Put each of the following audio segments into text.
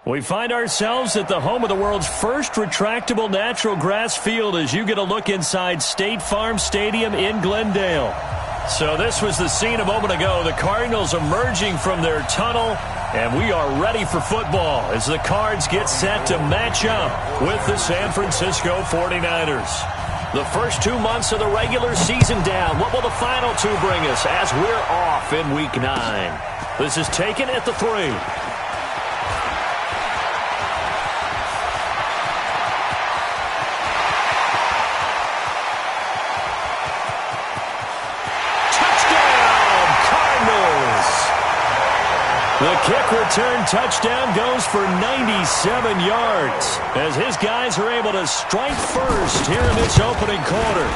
We find ourselves at the home of the world's first retractable natural grass field as you get a look inside State Farm Stadium in Glendale. So this was the scene a moment ago. The Cardinals emerging from their tunnel, and we are ready for football as the Cards get set to match up with the San Francisco 49ers. The first 2 months of the regular season down. What will the final two bring us as we're off in Week 9? This is taken at the 3. The kick return touchdown goes for 97 yards as his guys are able to strike first here in this opening quarter.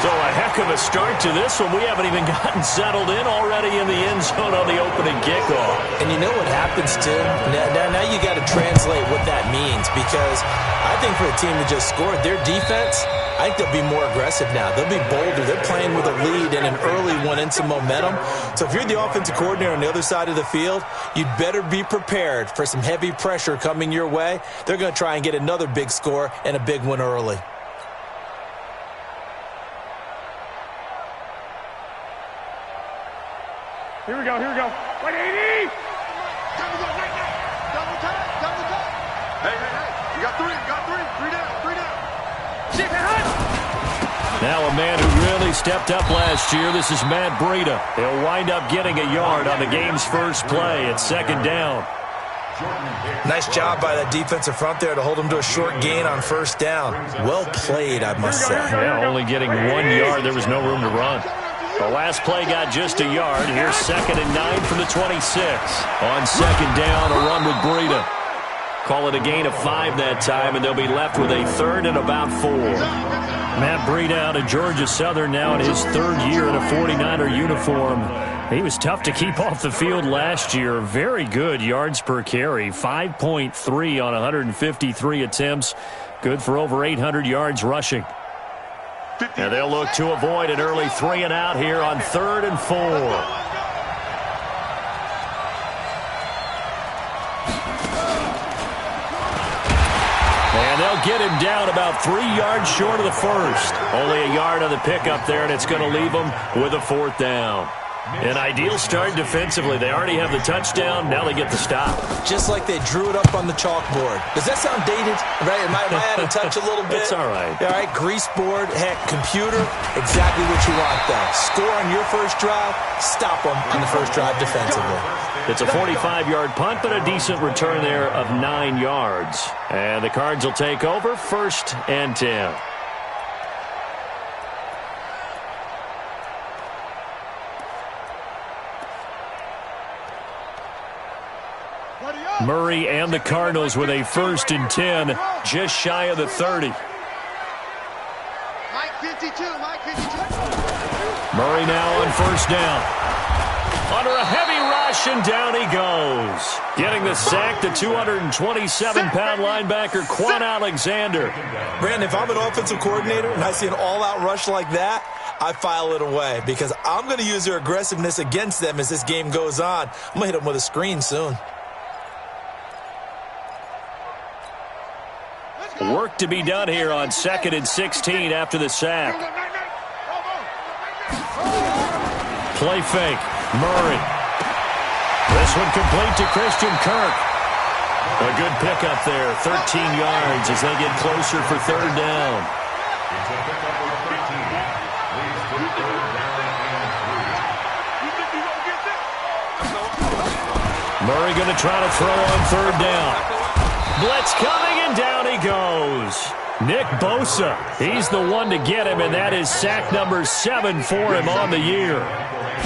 So a heck of a start to this one. We haven't even gotten settled in already in the end zone on the opening kickoff. And you know what happens, Tim? Now you got to translate what that means, because I think for a team that just scored, their defense, I think they'll be more aggressive now. They'll be bolder. They're playing with a lead and an early one and some momentum. So if you're the offensive coordinator on the other side of the field, you'd better be prepared for some heavy pressure coming your way. They're going to try and get another big score and a big one early. Here we go. Wait, 80! Double time. Hey. You got three. Three down. Now a man who really stepped up last year. This is Matt Breida. He'll wind up getting a yard on the game's first play at second down. Nice job by that defensive front there to hold him to a short gain on first down. Well played, I must say. Yeah, only getting 1 yard. There was no room to run. The last play got just a yard. Here's 2nd and 9 from the 26. On second down, a run with Breida. Call it a gain of 5 that time, and they'll be left with a 3rd and about 4. Matt Breida out of Georgia Southern now in his 3rd year in a 49er uniform. He was tough to keep off the field last year. Very good yards per carry. 5.3 on 153 attempts. Good for over 800 yards rushing. And they'll look to avoid an early 3 and out here on 3rd and 4. And they'll get him down about 3 yards short of the first. Only a yard on the pickup there, and it's going to leave them with a 4th down. An ideal start defensively. They already have the touchdown. Now they get the stop. Just like they drew it up on the chalkboard. Does that sound dated? Right? Am I out of touch a little bit? It's all right. All right, grease board, heck, computer, exactly what you want, though. Score on your first drive, stop them on the first drive defensively. It's a 45-yard punt, but a decent return there of 9 yards. And the Cards will take over 1st and 10. Murray and the Cardinals with a 1st and 10, just shy of the 30. Mike 52. Murray now on 1st down. Under a heavy rush, and down he goes. Getting the sack, the 227-pound linebacker, Quan Alexander. Brandon, if I'm an offensive coordinator and I see an all-out rush like that, I file it away because I'm going to use their aggressiveness against them as this game goes on. I'm going to hit them with a screen soon. Work to be done here on 2nd and 16 after the sack. Play fake. Murray. This one complete to Christian Kirk. A good pickup there. 13 yards as they get closer for 3rd down. Murray going to try to throw on 3rd down. Blitz coming, and down he goes. Nick Bosa, he's the one to get him, and that is sack number 7 for him on the year.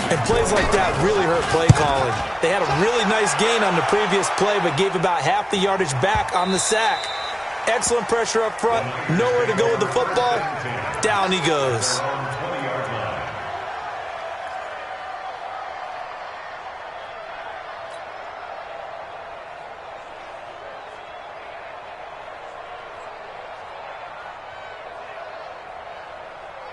And plays like that really hurt play calling. They had a really nice gain on the previous play, but gave about half the yardage back on the sack. Excellent pressure up front, nowhere to go with the football. Down he goes.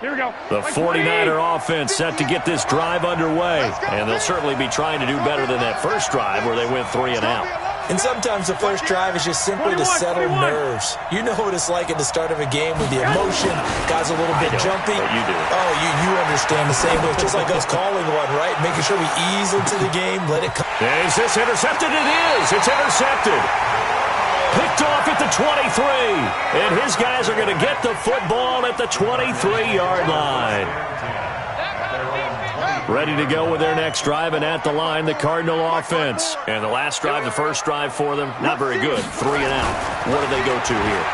Here we go. The 49er offense set to get this drive underway. And they'll certainly be trying to do better than that first drive where they went 3 and out. And sometimes the first drive is just simply to settle nerves. You know what it's like at the start of a game with the emotion. Guys a little bit jumpy. You do. Oh, you understand the same way. It's just like us calling one, right? Making sure we ease into the game, let it come. Is this intercepted? It is. It's intercepted. Picked off at the 23. And his guys are going to get the football at the 23-yard line. Ready to go with their next drive, and at the line, the Cardinal offense. And the last drive, the first drive for them, not very good. 3 and out. What do they go to here?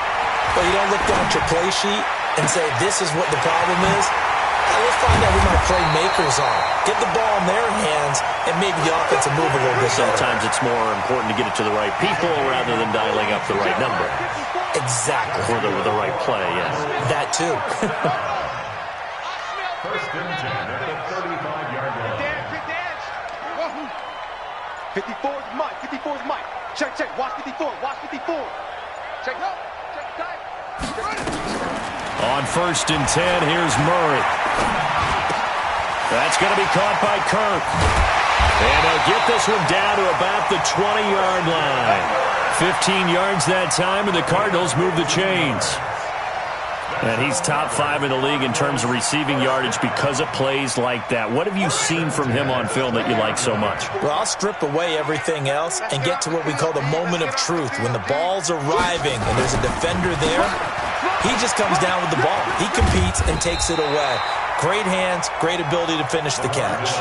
Well, you don't look down at your play sheet and say, this is what the problem is. Let's find out who my playmakers are. Get the ball in their hands, and maybe the offense will move a little bit better. Sometimes it's more important to get it to the right people rather than dialing up the right number. Exactly. Or the right play, yes. That too. First and 10 at the 35-yard line. Quick dance. 54 is Mike. 54 is Mike. Check. Watch 54. Watch 54. Check. No. Check. Tight. On first and 10, here's Murray. That's going to be caught by Kirk. And they'll get this one down to about the 20-yard line. 15 yards that time, and the Cardinals move the chains. And he's top 5 in the league in terms of receiving yardage because of plays like that. What have you seen from him on film that you like so much? Well, I'll strip away everything else and get to what we call the moment of truth. When the ball's arriving and there's a defender there, he just comes down with the ball. He competes and takes it away. Great hands, great ability to finish the catch.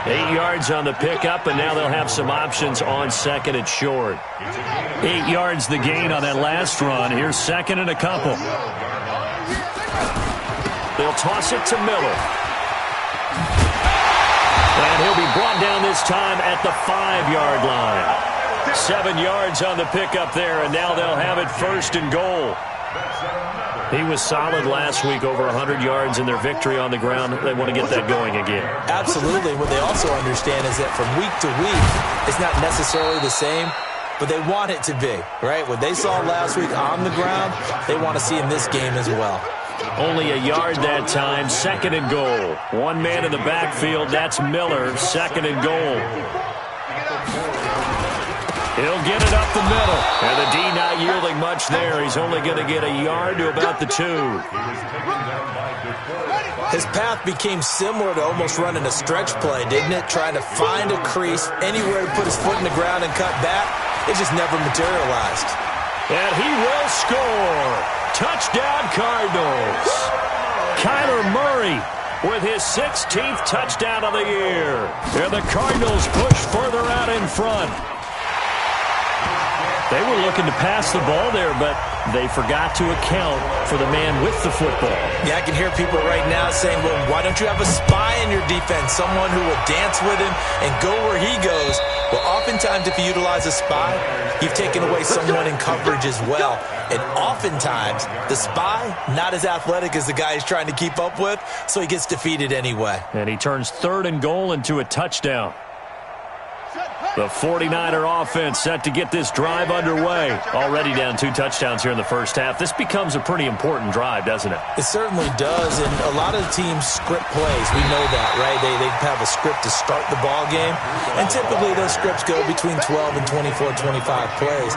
8 yards on the pickup, and now they'll have some options on second and short. 8 yards the gain on that last run. Here's second and a couple. They'll toss it to Miller. And he'll be brought down this time at the 5-yard line. 7 yards on the pickup there, and now they'll have it first and goal. He was solid last week, over 100 yards in their victory on the ground. They want to get that going again. Absolutely. What they also understand is that from week to week, it's not necessarily the same, but they want it to be, right? What they saw last week on the ground, they want to see in this game as well. Only a yard that time, second and goal. One man in the backfield, that's Miller, second and goal. He'll get it up the middle. And the D not yielding much there. He's only going to get a yard to about the 2. His path became similar to almost running a stretch play, didn't it? Trying to find a crease, anywhere to put his foot in the ground and cut back. It just never materialized. And he will score. Touchdown, Cardinals. Kyler Murray with his 16th touchdown of the year. And the Cardinals push further out in front. They were looking to pass the ball there, but they forgot to account for the man with the football. Yeah, I can hear people right now saying, well, why don't you have a spy in your defense, someone who will dance with him and go where he goes? Well, oftentimes if you utilize a spy, you've taken away someone in coverage as well. And oftentimes, the spy, not as athletic as the guy he's trying to keep up with, so he gets defeated anyway. And he turns third and goal into a touchdown. The 49er offense set to get this drive underway. Already down 2 touchdowns here in the first half. This becomes a pretty important drive, doesn't it? It certainly does, and a lot of the teams script plays. We know that, right? They have a script to start the ball game, and typically those scripts go between 12 and 24, 25 plays.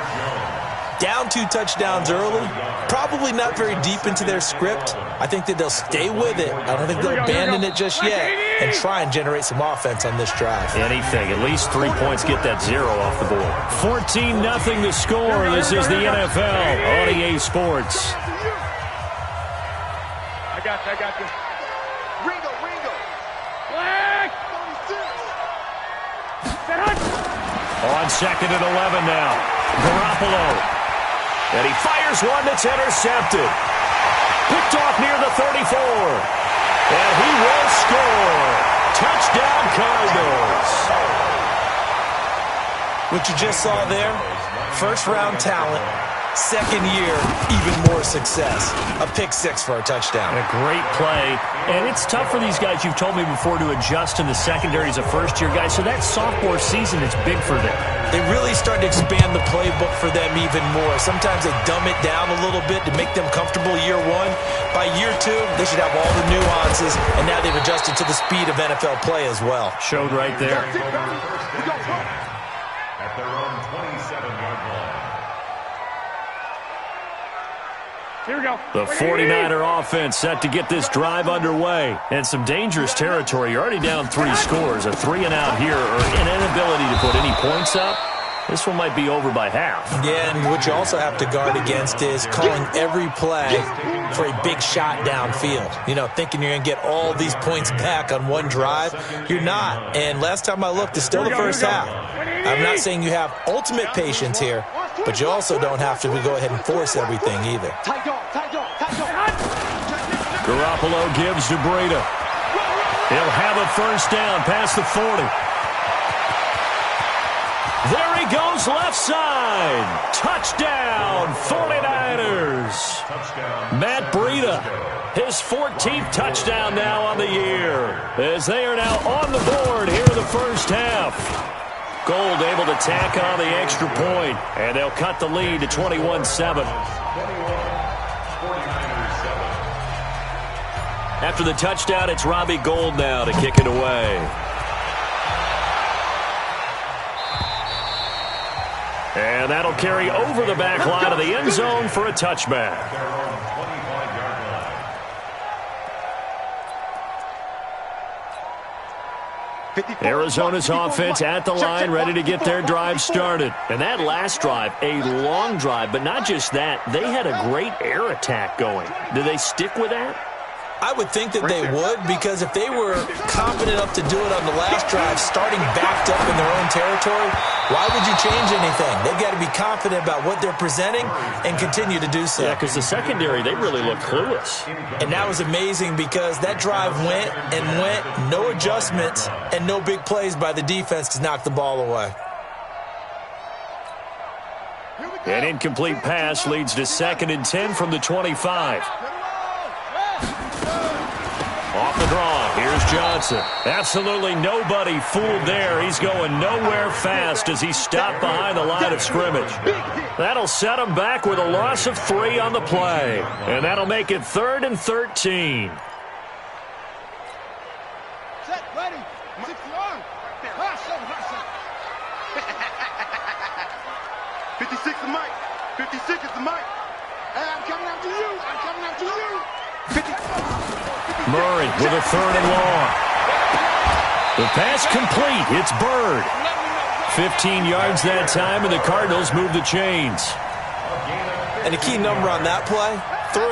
Down 2 touchdowns early, probably not very deep into their script. I think that they'll stay with it. I don't think they'll abandon it just yet and try and generate some offense on this drive. Anything. At least 3 points, get that 0 off the board. 14-0 to score. This is the NFL on EA Sports. I got you. Ringo. Black. On second and 11 now. Garoppolo. And he fires one that's intercepted. Picked off near the 34. And he will score. Touchdown, Cardinals. What you just saw there, first-round talent, Second year, even more success. A pick six for a touchdown. A great play. And it's tough for these guys, you've told me before, to adjust in the secondary as a first-year guy. So that sophomore season is big for them. They really start to expand the playbook for them even more. Sometimes they dumb it down a little bit to make them comfortable year one. By year two, they should have all the nuances, and now they've adjusted to the speed of NFL play as well. Showed right there. At their own 27-yard line. Here we go. The 49er offense set to get this drive underway. And some dangerous territory. You're already down 3 scores. A 3-and-out here, or an inability to put any points up. This one might be over by half. Yeah, and what you also have to guard against is calling every play for a big shot downfield. You know, thinking you're going to get all these points back on one drive. You're not. And last time I looked, it's still the first half. I'm not saying you have ultimate patience here, but you also don't have to go ahead and force everything either. Garoppolo gives to Breida. He'll have a first down past the 40. There he goes, left side. Touchdown, 49ers. Matt Breida, his 14th touchdown now on the year, as they are now on the board here in the first half. Gold able to tack on the extra point, and they'll cut the lead to 21-7. After the touchdown, it's Robbie Gould now to kick it away. And that'll carry over the back line of the end zone for a touchback. Arizona's offense at the line, ready to get their drive started. And that last drive, a long drive, but not just that. They had a great air attack going. Do they stick with that? I would think that they would, because if they were confident enough to do it on the last drive, starting backed up in their own territory, why would you change anything? They've got to be confident about what they're presenting and continue to do so. Yeah, because the secondary, they really look clueless. And that was amazing because that drive went and went, no adjustments, and no big plays by the defense to knock the ball away. An incomplete pass leads to 2nd and 10 from the 25. Off the draw, here's Johnson. Absolutely nobody fooled there. He's going nowhere fast as he stopped behind the line of scrimmage. That'll set him back with a loss of 3 on the play. And that'll make it 3rd and 13. Set, ready. 61. 56 the mic. 56 is the mic. Hey, I'm coming after you. I'm coming after you. 50. Murray with a 3rd and long. The pass complete. It's Bird. 15 yards that time, and the Cardinals move the chains. And the key number on that play, 3.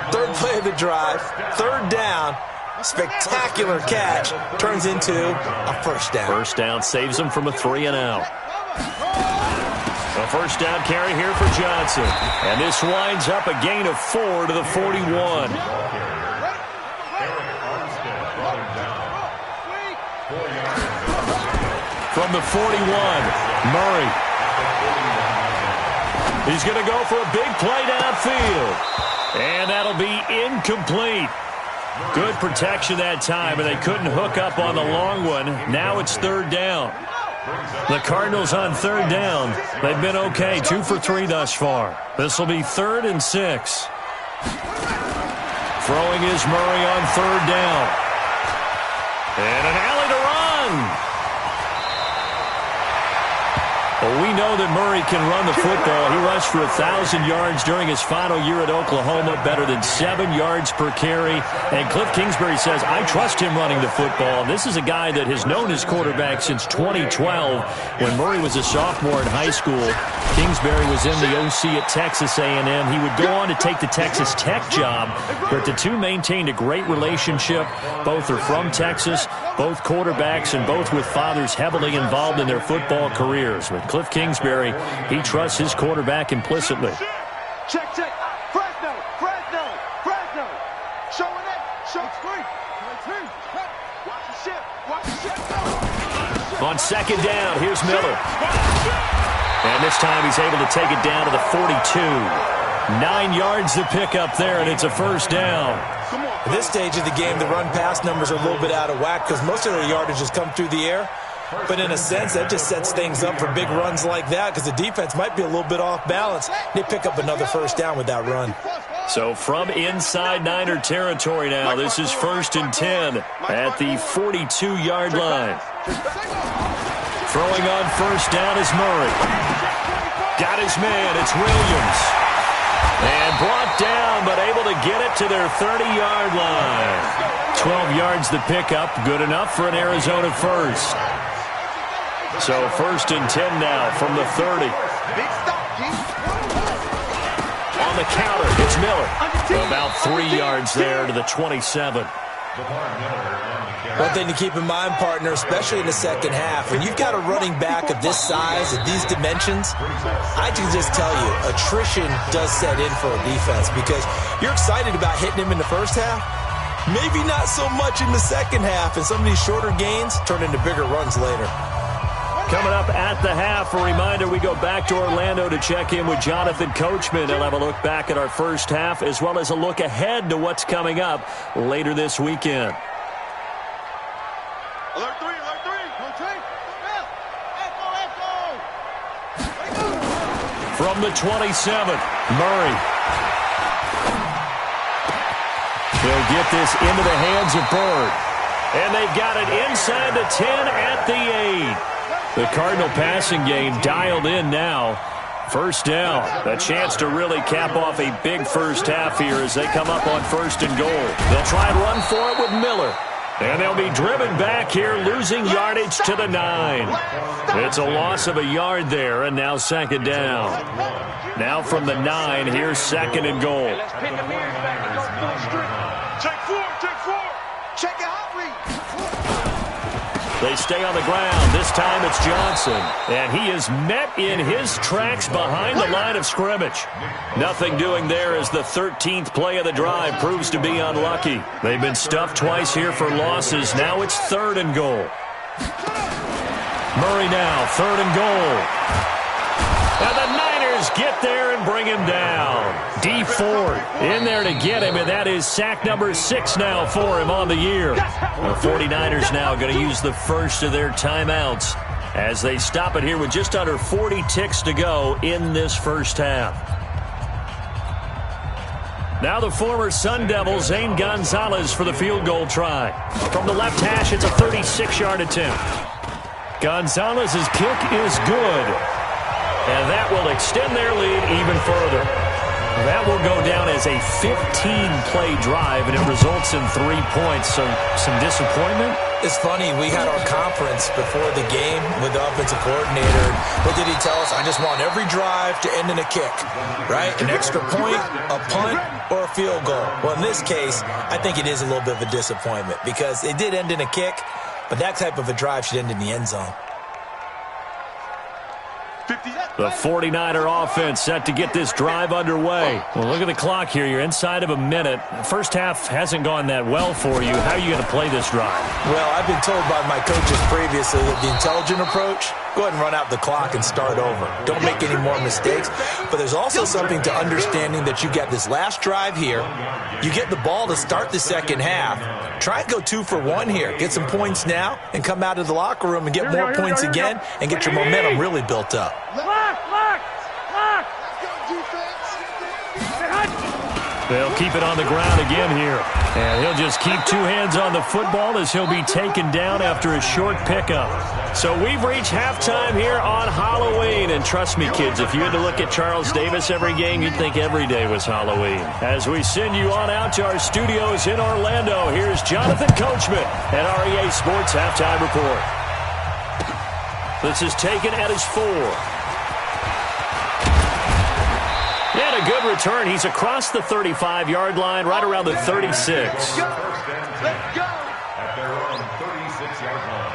3rd play of the drive, 3rd down. Spectacular catch turns into a first down. First down saves them from a 3-and-out. A first down carry here for Johnson. And this winds up a gain of 4 to the 41. From the 41, Murray. He's going to go for a big play downfield. And that'll be incomplete. Good protection that time, and they couldn't hook up on the long one. Now it's 3rd down. The Cardinals on 3rd down. They've been okay, 2 for 3 thus far. This will be 3rd and 6. Throwing is Murray on 3rd down. And an alley to run. Well, we know that Murray can run the football. He rushed for 1,000 yards during his final year at Oklahoma, better than 7 yards per carry. And Cliff Kingsbury says, I trust him running the football. And this is a guy that has known his quarterback since 2012 when Murray was a sophomore in high school. Kingsbury was in the OC at Texas A&M. He would go on to take the Texas Tech job, but the two maintained a great relationship. Both are from Texas, both quarterbacks, and both with fathers heavily involved in their football careers. With Cliff Kingsbury, he trusts his quarterback implicitly. Check, check. Fresno, Fresno, Fresno. Showing it. Show screen. Watch the ship. Watch the ship. On 2nd down, here's Miller. And this time he's able to take it down to the 42. 9 yards to pick up there, and it's a first down. At this stage of the game, the run-pass numbers are a little bit out of whack because most of their yardage has come through the air. But in a sense, that just sets things up for big runs like that because the defense might be a little bit off balance. They pick up another first down with that run. So from inside Niner territory now, this is 1st and 10 at the 42-yard line. Throwing on first down is Murray. Got his man. It's Williams. And brought down, but able to get it to their 30-yard line. 12 yards to pick up. Good enough for an Arizona first. So 1st and 10 now from the 30. On the counter, it's Miller. About 3 yards there to the 27. One thing to keep in mind, partner, especially in the second half, when you've got a running back of this size, of these dimensions, I can just tell you, attrition does set in for a defense because you're excited about hitting him in the first half, maybe not so much in the second half, and some of these shorter gains turn into bigger runs later. Coming up at the half, a reminder, we go back to Orlando to check in with Jonathan Coachman. He'll have a look back at our first half as well as a look ahead to what's coming up later this weekend. Alert 3, alert 3. From the 27, Murray. He'll get this into the hands of Bird. And they've got it inside the 10 at the 8. The Cardinal passing game dialed in now. First down. A chance to really cap off a big first half here as they come up on 1st and goal. They'll try and run for it with Miller. And they'll be driven back here, losing yardage to the 9. It's a loss of a yard there, and now 2nd down. Now from the 9, here's 2nd and goal. Check 4, check 4. Check it out, read. They stay on the ground. This time it's Johnson. And he is met in his tracks behind the line of scrimmage. Nothing doing there as the 13th play of the drive proves to be unlucky. They've been stuffed twice here for losses. Now it's 3rd and goal. Murray now, 3rd and goal. And the Niners get there and bring him down. D Ford in there to get him, and that is sack number 6 now for him on the year. The 49ers now going to use the first of their timeouts as they stop it here with just under 40 ticks to go in this first half. Now the former Sun Devil, Zane Gonzalez, for the field goal try. From the left hash, it's a 36-yard attempt. Gonzalez's kick is good. And that will extend their lead even further. That will go down as a 15-play drive, and it results in 3 points. So some disappointment? It's funny, we had our conference before the game with the offensive coordinator. What did he tell us? I just want every drive to end in a kick, right? An extra point, a punt, or a field goal. Well, in this case, I think it is a little bit of a disappointment because it did end in a kick, but that type of a drive should end in the end zone. The 49er offense set to get this drive underway. Well, look at the clock here. You're inside of a minute. First half hasn't gone that well for you. How are you going to play this drive? Well, I've been told by my coaches previously that the intelligent approach, go ahead and run out the clock and start over. Don't make any more mistakes. But there's also something to understanding that you got this last drive here. You get the ball to start the second half. Try and go 2 for 1 here. Get some points now and come out of the locker room and get more points again and get your momentum really built up. They'll keep it on the ground again here. And he'll just keep 2 hands on the football as he'll be taken down after a short pickup. So we've reached halftime here on Halloween. And trust me, kids, if you had to look at Charles Davis every game, you'd think every day was Halloween. As we send you on out to our studios in Orlando, here's Jonathan Coachman at REA Sports Halftime Report. This is taken at his 4. And a good return. He's across the 35-yard line, right around the 36. Let's go. At their own 36-yard line.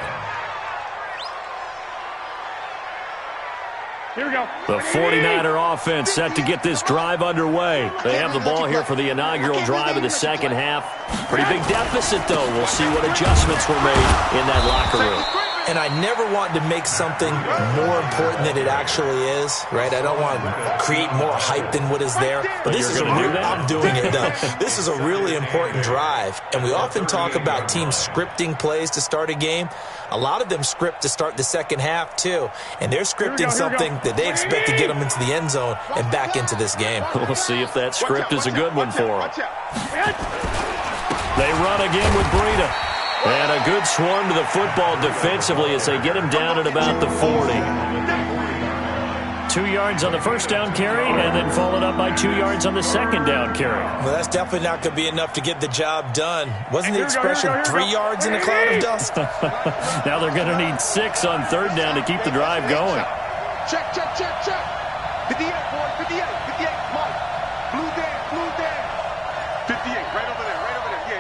Here we go. The 49er offense set to get this drive underway. They have the ball here for the inaugural drive of the second half. Pretty big deficit, though. We'll see what adjustments were made in that locker room. and I never want to make something more important than it actually is, right? I don't want to create more hype than what is there. But this is I'm doing it, though. This is a really important drive, and we often talk about teams scripting plays to start a game. A lot of them script to start the second half, too, and they're scripting something that they expect to get them into the end zone and back into this game. We'll see if that script is a good one for them. They run again with Breida. And a good swarm to the football defensively as they get him down at about the 40. 2 yards on the first down carry, and then followed up by 2 yards on the second down carry. Well, that's definitely not going to be enough to get the job done. Wasn't the expression 3 yards in a cloud of dust? Now they're going to need 6 on third down to keep the drive going. Check, check, check, check. 58, boy, 58, 58. Mike, blue there. 58, right over there.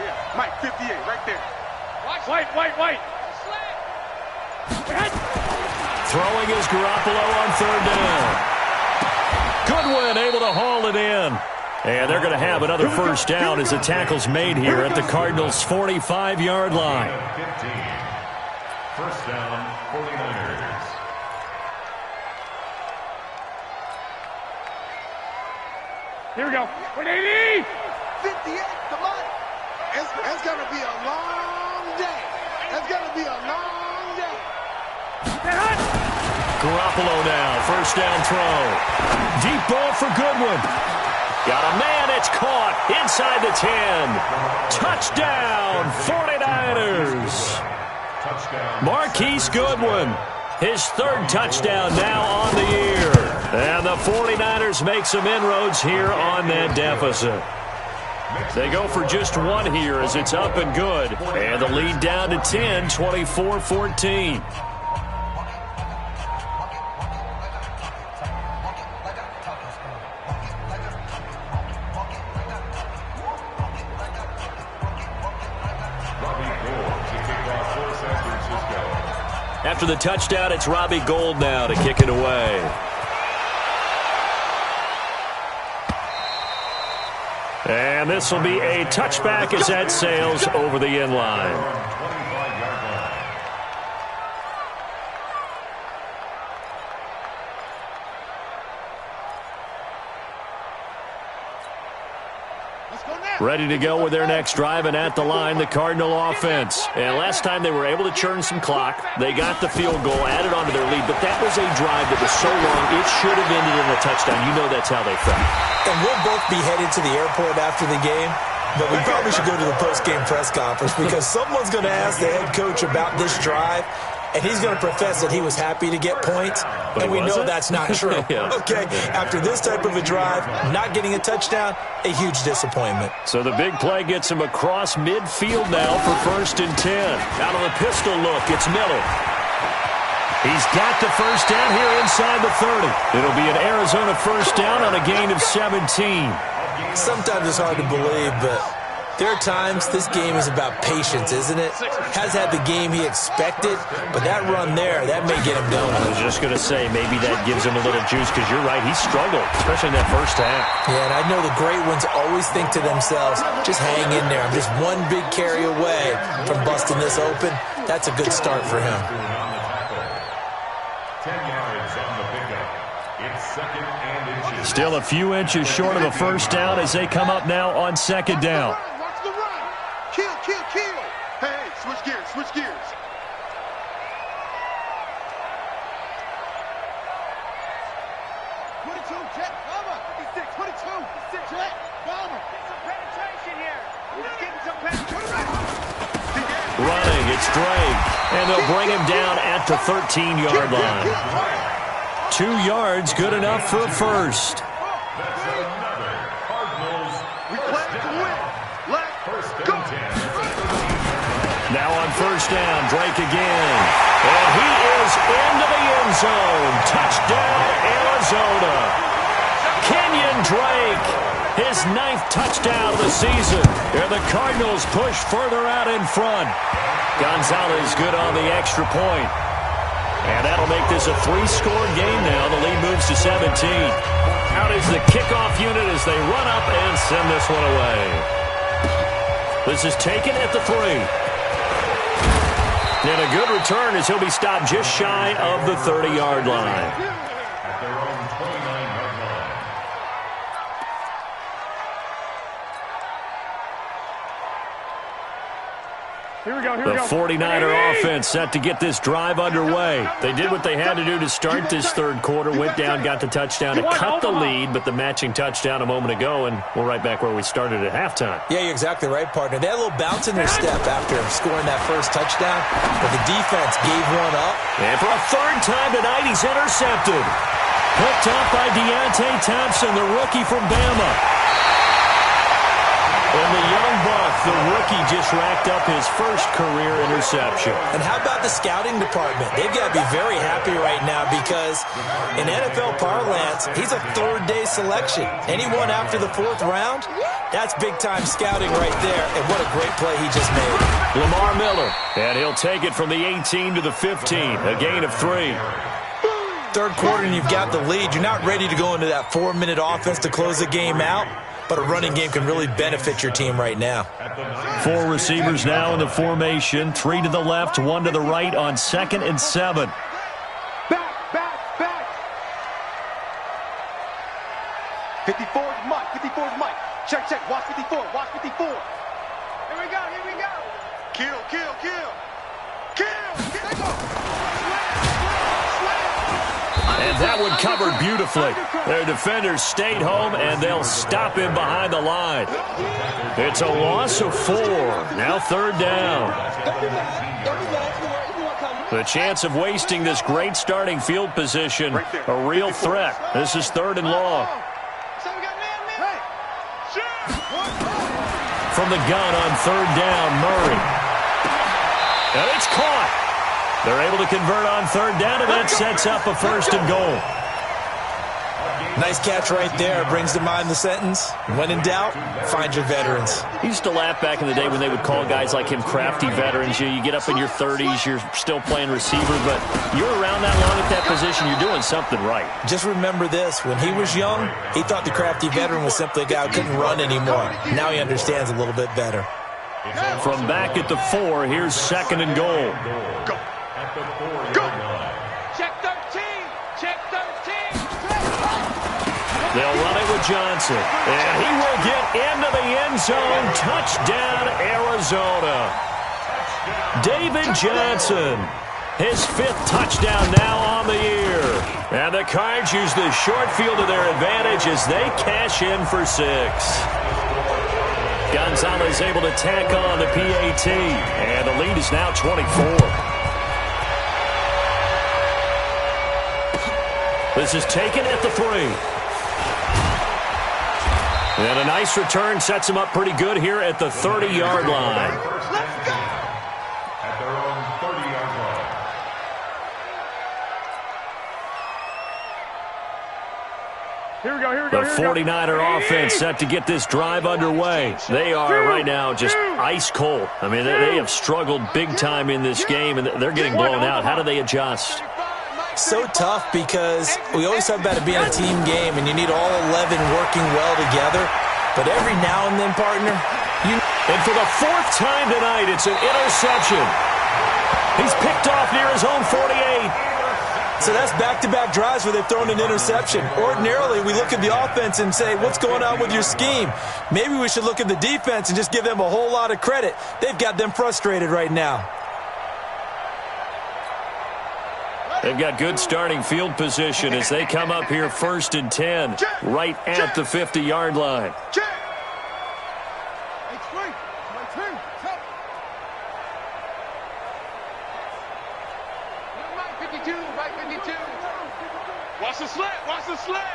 Yeah. Mike, 58, right there. White. Throwing is Garoppolo on third down. Goodwin able to haul it in. And they're going to have another first down as the tackle's made here at the Cardinals' 45-yard line. 15. First down, 49ers. Here we go. 180. 58, come on. It's going to be a long day. It's going to be a long day. Garoppolo now, first down throw. Deep ball for Goodwin. Got a man, it's caught inside the 10. Touchdown, 49ers. Touchdown. Marquise Goodwin, his third touchdown now on the year. And the 49ers make some inroads here on that deficit. They go for just one here as it's up and good. And the lead down to 10, 24-14. After the touchdown, it's Robbie Gould now to kick it away. And this will be a touchback as that sails over the end line. Ready to go with their next drive, and at the line, the Cardinal offense. And last time they were able to churn some clock. They got the field goal, added on to their lead, but that was a drive that was so long, it should have ended in a touchdown. You know that's how they felt. And we'll both be headed to the airport after the game, but we probably should go to the post-game press conference because someone's going to ask the head coach about this drive, and he's going to profess that he was happy to get points, and we know that's not true. Yeah. Okay, after this type of a drive, not getting a touchdown, a huge disappointment. So the big play gets him across midfield now for 1st and 10. Out of the pistol look, it's Miller. He's got the first down here inside the 30. It'll be an Arizona first down on a gain of 17. Sometimes it's hard to believe, but there are times this game is about patience, isn't it? Has had the game he expected, but that run there, that may get him going. I was just going to say, maybe that gives him a little juice, because you're right, he struggled, especially in that first half. Yeah, and I know the great ones always think to themselves, just hang in there. I'm just one big carry away from busting this open. That's a good start for him. 10 yards on the pickup. It's 2nd and inches. Still a few inches short of a first down as they come up now on 2nd down. Watch the run. Kill. Hey, switch gears. 22, jet, bomber. 56, 22, 56, jet, bomber. Get some penetration here. He's getting some penetration. Running, it's Drake, and they'll bring him down at the 13-yard line. 2 yards, good enough for a first. That's another Cardinals. We play to win. Let's go. Now on first down, Drake again. And he is into the end zone. Touchdown, Arizona. Kenyon Drake, his 9th touchdown of the season. And the Cardinals push further out in front. Gonzalez good on the extra point. And that'll make this a 3-score game now. The lead moves to 17. Out is the kickoff unit as they run up and send this one away. This is taken at the 3. And a good return as he'll be stopped just shy of the 30-yard line. At their own 29-yard line. Here we go, The 49er offense set to get this drive underway. They did what they had to do to start this third quarter, went down, got the touchdown to cut the lead, but the matching touchdown a moment ago, and we're right back where we started at halftime. Yeah, you're exactly right, partner. They had a little bounce in their step after scoring that first touchdown, but the defense gave one up. And for a third time tonight, he's intercepted. Picked up by Deontay Thompson, the rookie from Bama. And the young buck, the rookie, just racked up his first career interception. And how about the scouting department? They've got to be very happy right now because in NFL parlance, he's a third-day selection. Anyone after the fourth round, that's big-time scouting right there. And what a great play he just made. Lamar Miller, and he'll take it from the 18 to the 15, a gain of 3. Third quarter and you've got the lead. You're not ready to go into that 4-minute offense to close the game out. But a running game can really benefit your team right now. 4 receivers now in the formation. 3 to the left, 1 to the right on 2nd and 7. Back. 54 is Mike. Check. Watch 54. Here we go. Kill. And that one covered beautifully. Their defenders stayed home, and they'll stop him behind the line. It's a loss of 4. Now 3rd down. The chance of wasting this great starting field position, a real threat. This is 3rd and long. From the gun on 3rd down, Murray. And it's caught. They're able to convert on 3rd down, and that sets up a 1st and goal. Nice catch right there. Brings to mind the sentence, when in doubt, find your veterans. He used to laugh back in the day when they would call guys like him crafty veterans. You get up in your 30s, you're still playing receiver, but you're around that long at that position, you're doing something right. Just remember this. When he was young, he thought the crafty veteran was simply a guy who couldn't run anymore. Now he understands a little bit better. From back at the 4, here's 2nd and goal. Go. Check 13. They'll run it with Johnson. And he will get into the end zone. Touchdown, Arizona. David Johnson. His 5th touchdown now on the year. And the Cards use the short field to their advantage as they cash in for 6. Gonzalez able to tack on the PAT. And the lead is now 24. This is taken at the 3. And a nice return sets him up pretty good here at the 30-yard line. Let's go. At their own 30-yard line. Here we go. The 49er offense set to get this drive underway. They are right now just ice cold. I mean, they have struggled big time in this game, and they're getting blown out. How do they adjust? So tough because we always talk about it being a team game, and you need all 11 working well together. But every now and then, partner, And for the 4th time tonight, it's an interception. He's picked off near his own 48. So that's back-to-back drives where they've thrown an interception. Ordinarily, we look at the offense and say, what's going on with your scheme? Maybe we should look at the defense and just give them a whole lot of credit. They've got them frustrated right now. They've got good starting field position as they come up here 1st and 10, right at the 50-yard line. Watch the slant.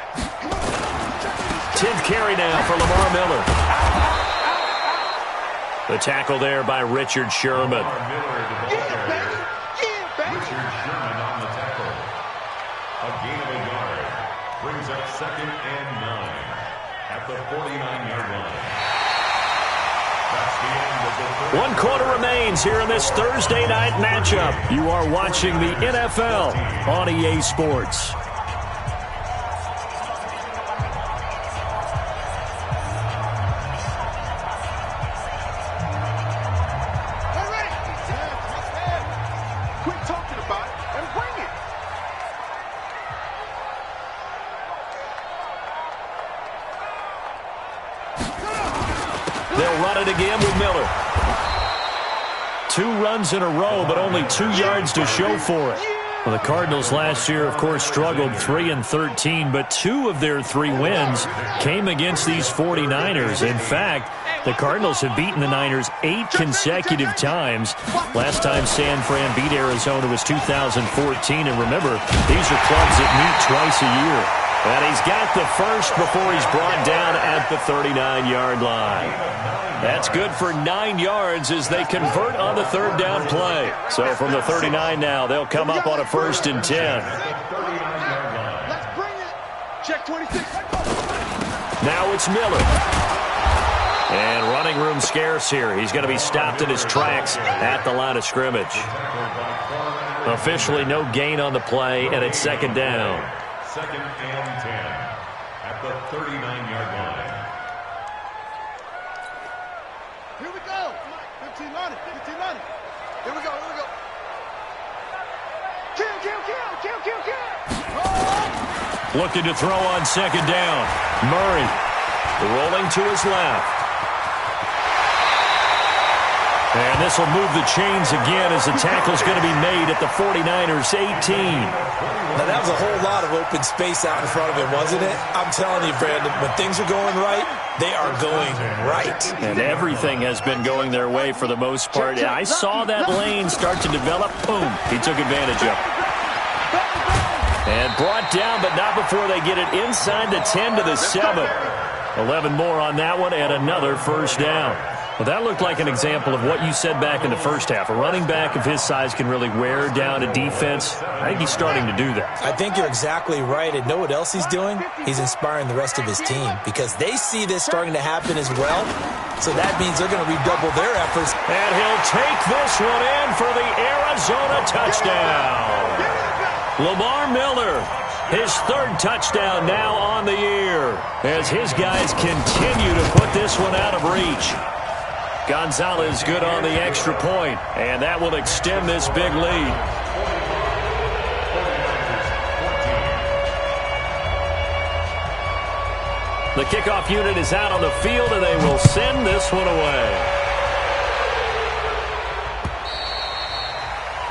10th carry now for Lamar Miller. The tackle there by Richard Sherman. Richard Sherman on the tackle. A gain of a yard. Brings up 2nd and 9 at the 49-yard line. That's the end of the third. 1 quarter remains here in this Thursday night matchup. You are watching the NFL on EA Sports. They'll run it again with Miller. 2 runs in a row, but only 2 yards to show for it. Well, the Cardinals last year, of course, struggled 3-13, but 2 of their 3 wins came against these 49ers. In fact, the Cardinals have beaten the Niners 8 consecutive times. Last time San Fran beat Arizona was 2014. And remember, these are clubs that meet twice a year. And he's got the first before he's brought down at the 39-yard line. That's good for 9 yards as they convert on the 3rd down play. So from the 39 now, they'll come up on a 1st and 10. Let's bring it. Check 26. Now it's Miller. And running room scarce here. He's going to be stopped in his tracks at the line of scrimmage. Officially no gain on the play, and it's 2nd down. 2nd and 10 at the 39-yard line. Here we go. 15 on it. 15 on it. Here we go. Here we go. Kill, kill, kill, kill, kill, kill. Oh! Looking to throw on 2nd down. Murray rolling to his left. And this will move the chains again as the tackle's going to be made at the 49ers 18. Now, that was a whole lot of open space out in front of him, wasn't it? I'm telling you, Brandon, when things are going right, they are going right. And everything has been going their way for the most part. I saw that lane start to develop. Boom. He took advantage of it. And brought down, but not before they get it inside the 10 to the 7. 11 more on that one and another 1st down. Well, that looked like an example of what you said back in the first half. A running back of his size can really wear down a defense. I think he's starting to do that. I think you're exactly right. And know what else he's doing? He's inspiring the rest of his team because they see this starting to happen as well. So that means they're going to redouble their efforts. And he'll take this one in for the Arizona touchdown. Lamar Miller, his 3rd touchdown now on the year as his guys continue to put this one out of reach. Gonzalez good on the extra point, and that will extend this big lead. The kickoff unit is out on the field, and they will send this one away.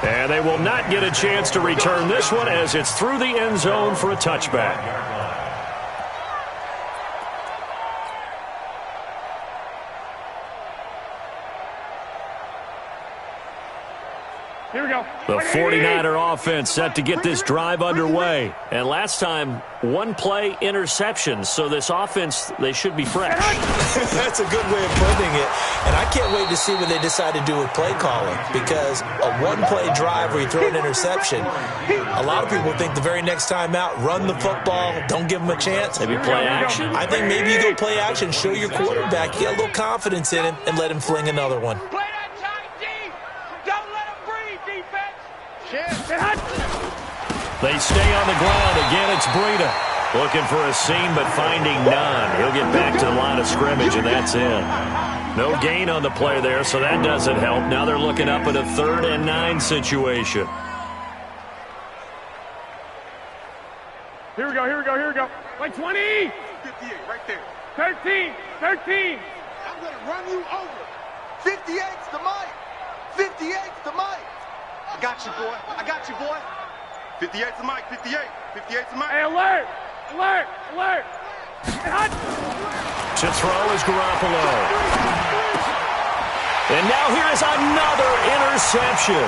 And they will not get a chance to return this one as it's through the end zone for a touchback. Here we go. The 49er offense set to get this drive underway. And last time, 1-play interception. So this offense, they should be fresh. That's a good way of putting it. And I can't wait to see what they decide to do with play calling. Because a 1-play drive where you throw an interception, a lot of people think the very next time out, run the football, don't give them a chance. Maybe play action? I think maybe you go play action, show your quarterback, get a little confidence in him, and let him fling another one. They stay on the ground. Again, it's Breida. Looking for a seam, but finding none. He'll get back to the line of scrimmage, and that's in. No gain on the play there, so that doesn't help. Now they're looking up at a 3rd and 9 situation. Here we go, here we go, here we go. Like 20. 58, right there. 13, 13. I'm going to run you over. 58's the mic. 58's the mic. I got you, boy. I got you, boy. 58's the mic, 58. 58's the mic. Hey, alert! Alert! Alert! To throw is Garoppolo. And now here is another interception.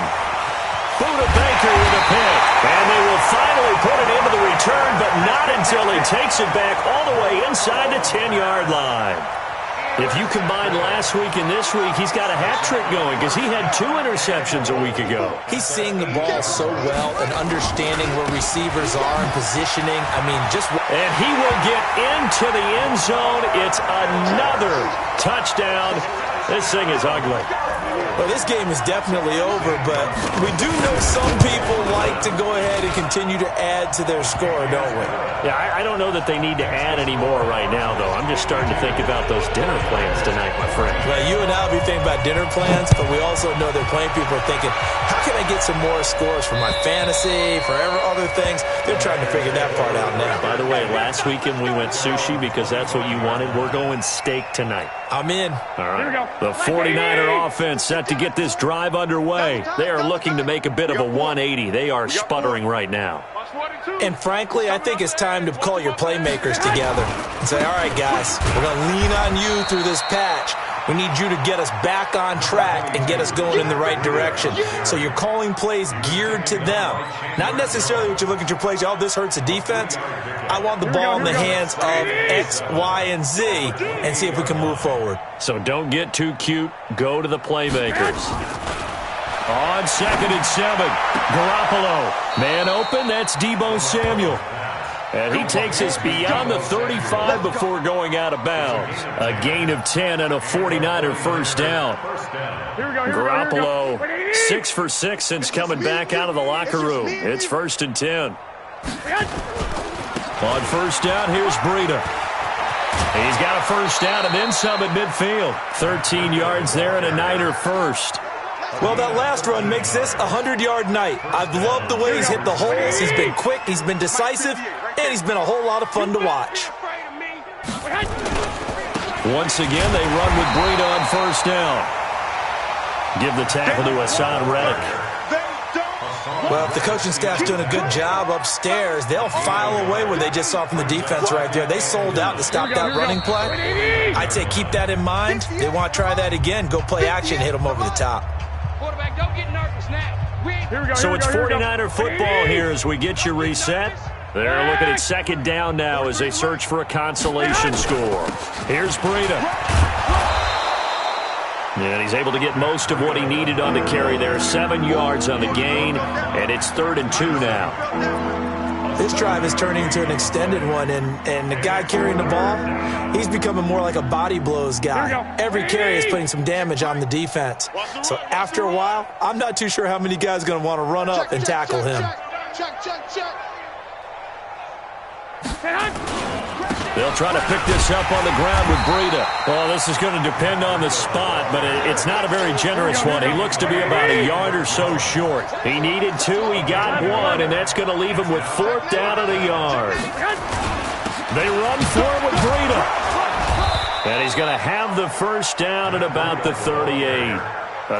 Buda Baker with a pick. And they will finally put it into the return, but not until he takes it back all the way inside the 10-yard line. If you combine last week and this week, he's got a hat trick going because he had 2 interceptions a week ago. He's seeing the ball so well and understanding where receivers are and positioning. I mean, just... And he will get into the end zone. It's another touchdown. This thing is ugly. Well, this game is definitely over, but we do know some people like to go ahead and continue to add to their score, don't we? Yeah, I don't know that they need to add any more right now, though. I'm just starting to think about those dinner plans tonight, my friend. Well, you and I will be thinking about dinner plans, but we also know that plenty of people are thinking, how can I get some more scores for my fantasy, for other things? They're trying to figure that part out now. By the way, last weekend we went sushi because that's what you wanted. We're going steak tonight. I'm in. All right. The 49er offense set to get this drive underway. They are looking to make a bit of a 180. They are sputtering right now. And frankly, I think it's time to call your playmakers together and say, all right, guys, we're going to lean on you through this patch. We need you to get us back on track and get us going in the right direction. So you're calling plays geared to them. Not necessarily what you look at your plays, oh, this hurts the defense. I want the ball in the hands of X, Y, and Z and see if we can move forward. So don't get too cute. Go to the playmakers. On 2nd and 7, Garoppolo. Man open, that's Deebo Samuel. And he takes us beyond the 35 before going out of bounds. A gain of 10 and a 49er first down. Garoppolo, 6 for 6 since coming back out of the locker room. It's 1st and 10. On first down, here's Breida. He's got a first down and then some at midfield. 13 yards there and a Niner first. Well, that last run makes this a 100-yard night. I've loved the way he's hit the holes. He's been quick, he's been decisive, and he's been a whole lot of fun to watch. Once again, they run with Breida on first down. Give the tackle to Hassan Reddick. Well, if the coaching staff's doing a good job upstairs, they'll file away what they just saw from the defense right there. They sold out to stop that running play. I'd say keep that in mind. They want to try that again. Go play action, hit them over the top. Quarterback, don't get nervous now. So it's 49er football here as we get you reset. They're looking at 2nd down now as they search for a consolation score. Here's Breida. And he's able to get most of what he needed on the carry there. 7 yards on the gain, and it's 3rd and 2 now. This drive is turning into an extended one, and the guy carrying the ball, he's becoming more like a body blows guy. Every carry is putting some damage on the defense. So after a while, I'm not too sure how many guys are going to want to run up and tackle him. They'll try to pick this up on the ground with Breida. Well, this is going to depend on the spot, but it's not a very generous one. He looks to be about a yard or so short. He needed 2, he got 1, and that's going to leave him with 4th down at a yard. They run for it with Breida. And he's going to have the first down at about the 38.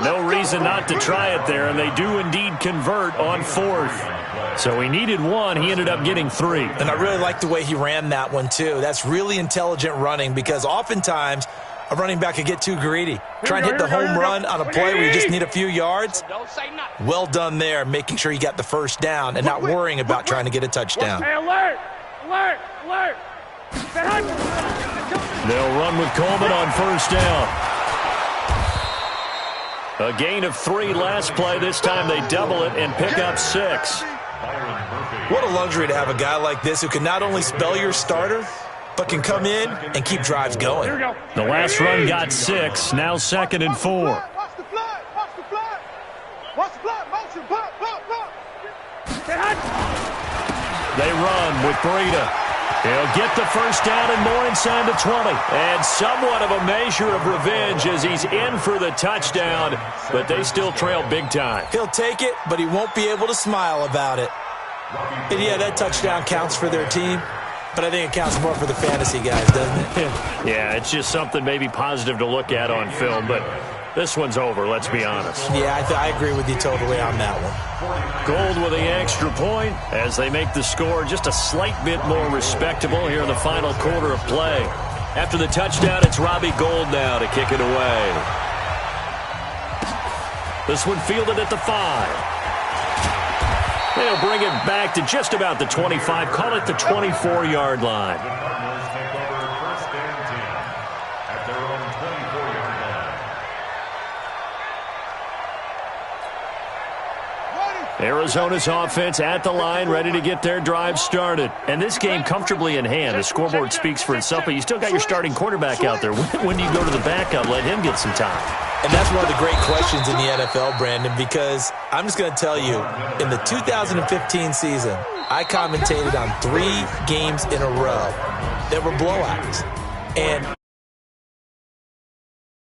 No reason not to try it there, and they do indeed convert on 4th. So he needed 1. He ended up getting 3. And I really like the way he ran that one, too. That's really intelligent running because oftentimes a running back could get too greedy. Try and hit the home run on a play where you just need a few yards. Well done there, making sure you got the first down and not worrying about trying to get a touchdown. Hey, alert! Alert! Alert! They'll run with Coleman on first down. A gain of 3 last play. This time they double it and pick up 6. What a luxury to have a guy like this who can not only spell your starter, but can come in and keep drives going. The last run got 6. Now 2nd and 4. Watch the flag! Watch the flag! Watch the flag! Motion! Pop! Pop! Pop! They run with Breida. He'll get the first down and more inside the 20. And somewhat of a measure of revenge as he's in for the touchdown, but they still trail big time. He'll take it, but he won't be able to smile about it. And yeah, that touchdown counts for their team, but I think it counts more for the fantasy guys, doesn't it? Yeah, it's just something maybe positive to look at on film, but this one's over, let's be honest. Yeah, I agree with you totally on that one. Gold with the extra point as they make the score just a slight bit more respectable here in the final quarter of play. After the touchdown, it's Robbie Gould now to kick it away. This one fielded at the 5. They'll bring it back to just about the 25, call it the 24-yard line. Arizona's offense at the line, ready to get their drive started. And this game comfortably in hand. The scoreboard speaks for itself, but you still got your starting quarterback out there. When do you go to the backup, let him get some time? And that's one of the great questions in the NFL, Brandon, because I'm just going to tell you, in the 2015 season, I commentated on 3 games in a row that were blowouts. And